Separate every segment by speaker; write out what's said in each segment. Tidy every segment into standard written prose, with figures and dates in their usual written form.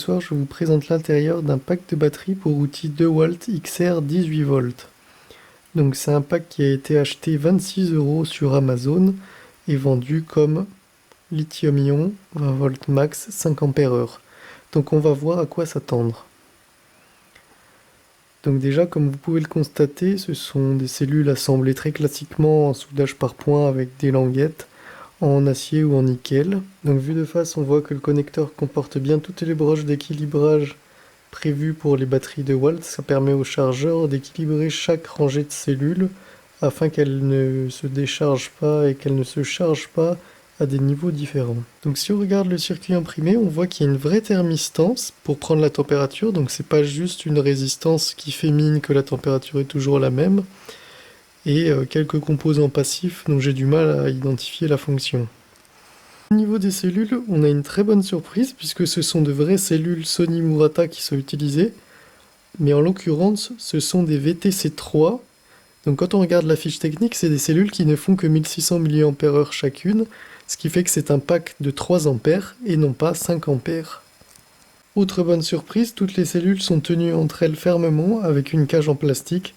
Speaker 1: soir, je vous présente l'intérieur d'un pack de batterie pour outil DeWalt XR 18 volts. Donc c'est un pack qui a été acheté 26 € sur Amazon et vendu comme lithium-ion 20 volts max 5 ampères-heure. Donc on va voir à quoi s'attendre. Donc déjà, comme vous pouvez le constater, ce sont des cellules assemblées très classiquement en soudage par points avec des languettes en acier ou en nickel. Donc vu de face, on voit que le connecteur comporte bien toutes les broches d'équilibrage prévues pour les batteries DeWalt. Ça permet au chargeur d'équilibrer chaque rangée de cellules afin qu'elles ne se déchargent pas et qu'elles ne se chargent pas à des niveaux différents. Donc si on regarde le circuit imprimé, on voit qu'il y a une vraie thermistance pour prendre la température. Donc c'est pas juste une résistance qui fait mine que la température est toujours la même. Et quelques composants passifs dont j'ai du mal à identifier la fonction. Au niveau des cellules, on a une très bonne surprise puisque ce sont de vraies cellules Sony Murata qui sont utilisées, mais en l'occurrence ce sont des VTC3. Donc quand on regarde la fiche technique, c'est des cellules qui ne font que 1600 mAh chacune, ce qui fait que c'est un pack de 3 ampères et non pas 5 ampères. Autre bonne surprise, toutes les cellules sont tenues entre elles fermement avec une cage en plastique,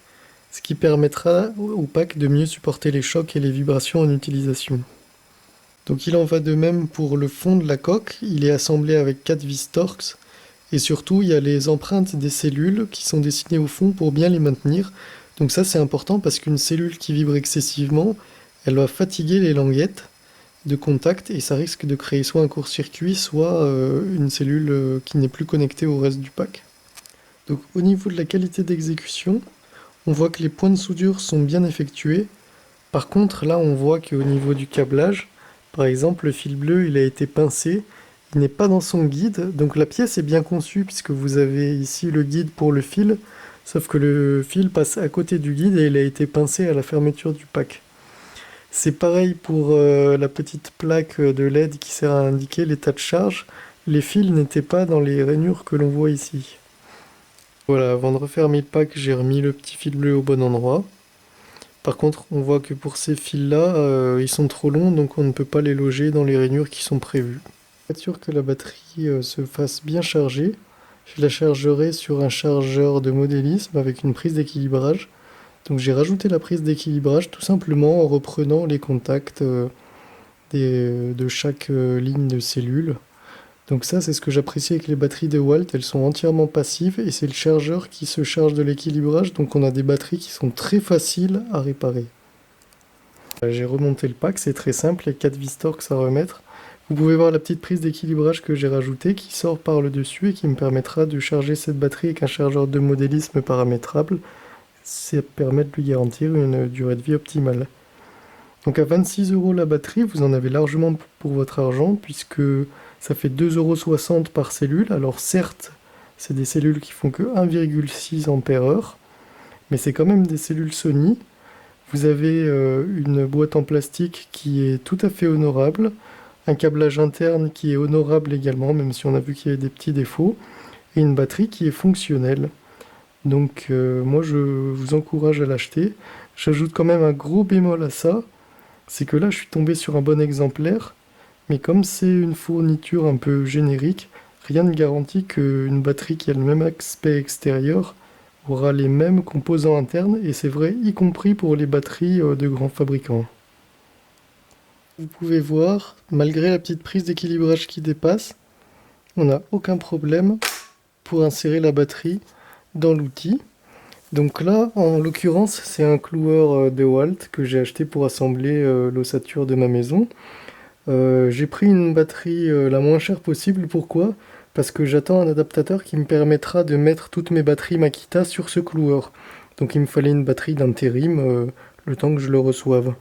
Speaker 1: ce qui permettra au pack de mieux supporter les chocs et les vibrations en utilisation. Donc il en va de même pour le fond de la coque, il est assemblé avec 4 vis Torx, et surtout il y a les empreintes des cellules qui sont dessinées au fond pour bien les maintenir. Donc ça c'est important parce qu'une cellule qui vibre excessivement, elle va fatiguer les languettes de contact et ça risque de créer soit un court-circuit, soit une cellule qui n'est plus connectée au reste du pack. Donc au niveau de la qualité d'exécution, on voit que les points de soudure sont bien effectués. Par contre, là, on voit qu'au niveau du câblage, par exemple, le fil bleu, il a été pincé. Il n'est pas dans son guide. Donc la pièce est bien conçue puisque vous avez ici le guide pour le fil. Sauf que le fil passe à côté du guide et il a été pincé à la fermeture du pack. C'est pareil pour la petite plaque de LED qui sert à indiquer l'état de charge. Les fils n'étaient pas dans les rainures que l'on voit ici. Voilà, avant de refermer le pack, j'ai remis le petit fil bleu au bon endroit. Par contre, on voit que pour ces fils-là, ils sont trop longs, donc on ne peut pas les loger dans les rainures qui sont prévues. Pour être sûr que la batterie se fasse bien charger, je la chargerai sur un chargeur de modélisme avec une prise d'équilibrage. Donc j'ai rajouté la prise d'équilibrage tout simplement en reprenant les contacts de chaque ligne de cellule. Donc ça, c'est ce que j'apprécie avec les batteries DeWalt, elles sont entièrement passives et c'est le chargeur qui se charge de l'équilibrage, donc on a des batteries qui sont très faciles à réparer. J'ai remonté le pack, c'est très simple, les 4 vis Torx à remettre. Vous pouvez voir la petite prise d'équilibrage que j'ai rajoutée qui sort par le dessus et qui me permettra de charger cette batterie avec un chargeur de modélisme paramétrable. Ça permet de lui garantir une durée de vie optimale. Donc à 26 € la batterie, vous en avez largement pour votre argent puisque ça fait 2,60 € par cellule. Alors certes, c'est des cellules qui font que 1,6 ampères-heure, mais c'est quand même des cellules Sony. Vous avez une boîte en plastique qui est tout à fait honorable, un câblage interne qui est honorable également, même si on a vu qu'il y avait des petits défauts, et une batterie qui est fonctionnelle. Donc moi je vous encourage à l'acheter. J'ajoute quand même un gros bémol à ça, c'est que là je suis tombé sur un bon exemplaire, mais comme c'est une fourniture un peu générique, rien ne garantit qu'une batterie qui a le même aspect extérieur aura les mêmes composants internes, et c'est vrai y compris pour les batteries de grands fabricants. Vous pouvez voir, malgré la petite prise d'équilibrage qui dépasse, on n'a aucun problème pour insérer la batterie dans l'outil. Donc là, en l'occurrence, c'est un cloueur DeWalt que j'ai acheté pour assembler l'ossature de ma maison. J'ai pris une batterie la moins chère possible, pourquoi? Parce que j'attends un adaptateur qui me permettra de mettre toutes mes batteries Makita sur ce cloueur. Donc il me fallait une batterie d'intérim le temps que je le reçoive.